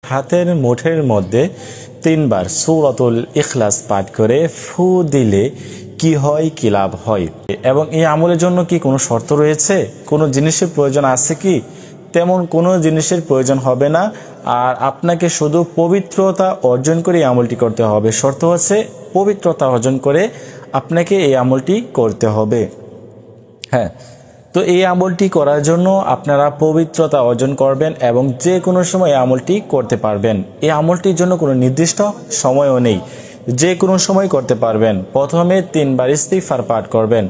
হাতের মুঠের মধ্যে 3 বার সূরাতুল ইখলাস পাঠ করে ফু দিলে কি হয়, কি লাভ হয়? এবং এই আমলের জন্য কি কোনো শর্ত রয়েছে? কোনো জিনিসের প্রয়োজন আছে কি? তেমন কোনো জিনিসের প্রয়োজন হবে না। আর আপনাকে শুধু পবিত্রতা অর্জন করে এই আমলটি করতে হবে। শর্ত হচ্ছে পবিত্রতা অর্জন করে আপনাকে এই আমলটি করতে হবে। হ্যাঁ, তো এই আমলটি করার জন্য আপনারা পবিত্রতা অর্জন করবেন এবং যে কোনো সময় এই আমলটি করতে পারবেন। এই আমলটির জন্য কোনো নির্দিষ্ট সময়ও নেই, যে কোনো সময় করতে পারবেন। প্রথমে 3 বার ইস্তিগফার পাঠ করবেন,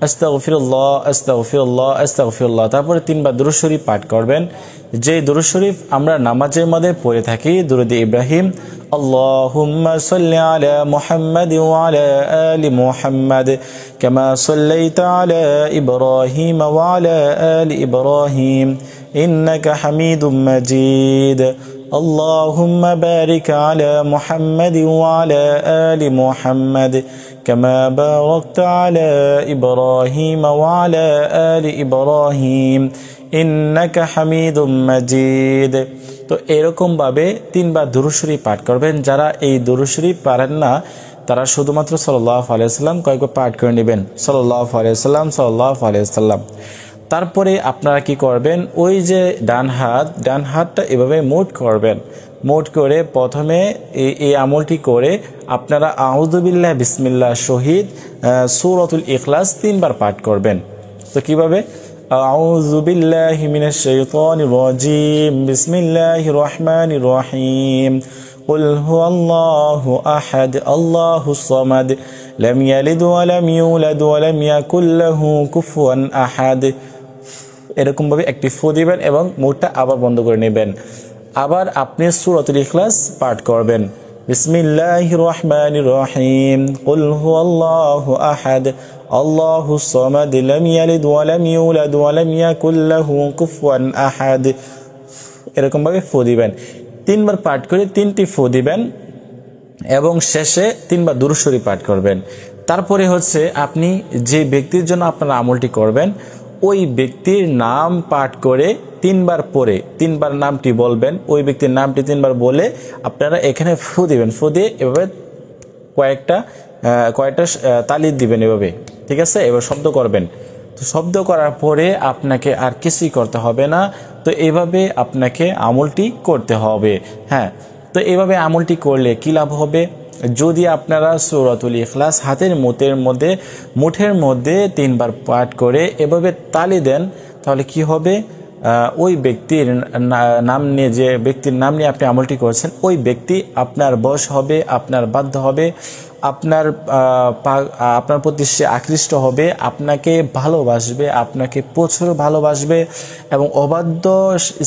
আস্তাগফিরুল্লাহ আস্তাগফিরুল্লাহ আস্তাগফিরুল্লাহ। তারপরে 3 বার দুরূদ শরীফ পাঠ করবেন, যে দুরূদ শরীফ আমরা নামাজের মধ্যে পড়ে থাকি, দুরূদ ইব্রাহিম। আল্লাহুম্মা সাল্লি আলা মুহাম্মাদ ওয়া আলা আলি মুহাম্মাদ কামা সাল্লাইতা আলা ইব্রাহিম ওয়া আলা আলি ইব্রাহিম ইন্নাকা হামিদুম মাজিদ। আল্লাহুম্মা বারিক আলা মুহাম্মাদ ওয়া আলা আলি মুহাম্মাদ কামা বারাকতা আলা ইব্রাহিম ওয়া আলা আলি ইব্রাহিম ইন্নাকা হামিদুম মাজিদ। তো এরকম ভাবে 3 বার দুরূদ শরীফ পাঠ করবেন। যারা এই দুরূদ শরীফ পারেন না তারা শুধুমাত্র সাল্লাল্লাহু আলাইহি ওয়াসাল্লাম কয়েকবার পাঠ করে নেবেন, সাল্লাল্লাহু আলাইহি ওয়াসাল্লাম সাল্লাল্লাহু আলাইহি ওয়াসাল্লাম। তারপরে আপনারা কি করবেন, ওই যে ডান হাতটা এভাবে মুঠ করবেন। মুঠ করে প্রথমে এই আমলটি করে আপনারা আউযু বিল্লাহি বিসমিল্লাহ শহীদ সূরাতুল ইখলাস 3 বার পাঠ করবেন। তো কিভাবে? আউযু বিল্লাহি মিনাশ শাইতানির রাজিম বিসমিল্লাহির রহমানির রহিম কুল হুয়াল্লাহু আহাদ আল্লাহুস সামাদ লাম ইয়ালিদ ওয়া লাম ইউলাদ ওয়া লাম ইয়াকুল লাহু কুফুয়ান আহাদ। এরকম ভাবে একটি ফু দিবেন এবং মুখটা আবার বন্ধ করে নেবেন। আবার আপনি সূরাতুল ইখলাস পাঠ করবেন, বিসমিল্লাহির রহমানির রহিম কুল হুয়াল্লাহু আহাদ আল্লাহুস সামাদ লাম ইয়ালিদ ওয়া লাম ইউলাদ ওয়া লাম ইয়াকুল লাহু কুফুয়ান আহাদ। এরকম ভাবে ফু দিবেন। 3 বার পাঠ করে 3টি ফু দিবেন এবং শেষে 3 বার দুরূদ শরীফ পাঠ করবেন। তারপরে হচ্ছে আপনি যে ব্যক্তির জন্য আপনারা আমলটি করবেন ওই ব্যক্তির নাম পাঠ করে 3 বার পরে 3 বার নামটি বলবেন, ওই ব্যক্তির নামটি 3 বার বলে আপনারা এখানে ফু দিবেন। ফু দিয়ে এভাবে কয়েকটা তালি দিবেন এভাবে, ঠিক আছে? এবার শব্দ করবেন। তো শব্দ করার পরে আপনাকে আর কিছুই করতে হবে না। তো এভাবে আপনাকে আমলটি করতে হবে। হ্যাঁ, তো এভাবে আমলটি করলে কি লাভ হবে? যদি আপনারা সূরাতুল ইখলাস হাতের মুঠের মধ্যে 3 বার পাঠ করে এভাবে তালি দেন, তাহলে কি হবে? ওই ব্যক্তির নাম নিয়ে, যে ব্যক্তির নাম নিয়ে আপনি আমলটি করছেন, ওই ব্যক্তি আপনার বশ হবে, আপনার বাধ্য হবে, আপনার প্রতি সে আকৃষ্ট হবে, আপনাকে ভালোবাসবে, আপনাকে প্রচুর ভালোবাসবে এবং অবাধ্য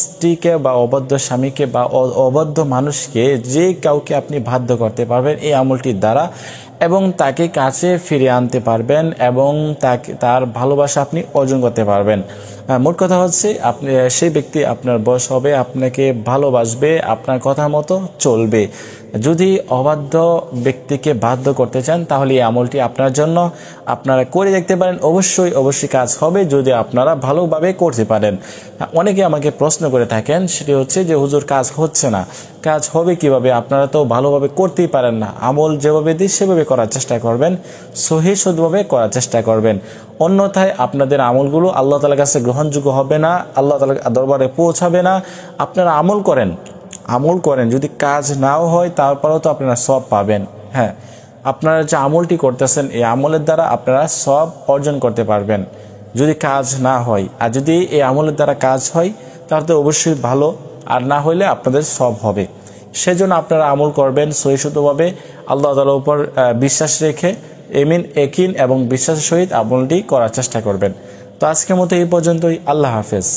স্ত্রীকে বা অবাধ্য স্বামীকে বা অবাধ্য মানুষকে যে কাউকে আপনি বাধ্য করতে পারবেন এই আমলটির দ্বারা এবং তাকে কাছে ফিরিয়ে আনতে পারবেন এবং তার ভালোবাসা আপনি অর্জন করতে পারবেন। মোট কথা হচ্ছে আপনি সেই ব্যক্তি আপনার বশ হবে, আপনাকে ভালোবাসবে, আপনার কথা মতো চলবে। যদি অবাধ্য ব্যক্তিকে বাধ্য করতে চান তাহলে এই আমলটি আপনার জন্য আপনারা করে দেখতে পারেন। অবশ্যই কাজ হবে যদি আপনারা ভালোভাবে করতে পারেন। অনেকে আমাকে প্রশ্ন করে থাকেন, সেটি হচ্ছে যে হুজুর কাজ হচ্ছে না, কাজ হবে কিভাবে? আপনারা তো ভালোভাবে করতেই পারেন না। আমল যেভাবে দিই সেভাবে করার চেষ্টা করবেন, সহি শুদ্ধভাবে করার চেষ্টা করবেন। অন্যথায় আপনাদের আমলগুলো আল্লাহ তাআলার কাছে গ্রহণযোগ্য হবে না, আল্লাহ তাআলার দরবারে পৌঁছাবে না। আপনারা আমল করেন, যদি কাজ নাও হয় তারপরেও তো আপনারা সওয়াব পাবেন। হ্যাঁ, আপনারা যে আমলটি করতেছেন এই আমলের দ্বারা আপনারা সওয়াব অর্জন করতে পারবেন যদি কাজ না হয়। আর যদি এই আমলের দ্বারা কাজ হয় তাহলে তো অবশ্যই ভালো, আর না হইলে আপনাদের সওয়াব হবে। সেজন্য আপনারা আমল করবেন সহিষ্ণুভাবে, আল্লাহ তাআলার উপর বিশ্বাস রেখে একিন এবং বিশ্বাসের সহিত আমলটি করার চেষ্টা করবেন। তো আজকের মতো এই পর্যন্তই। আল্লাহ হাফেজ।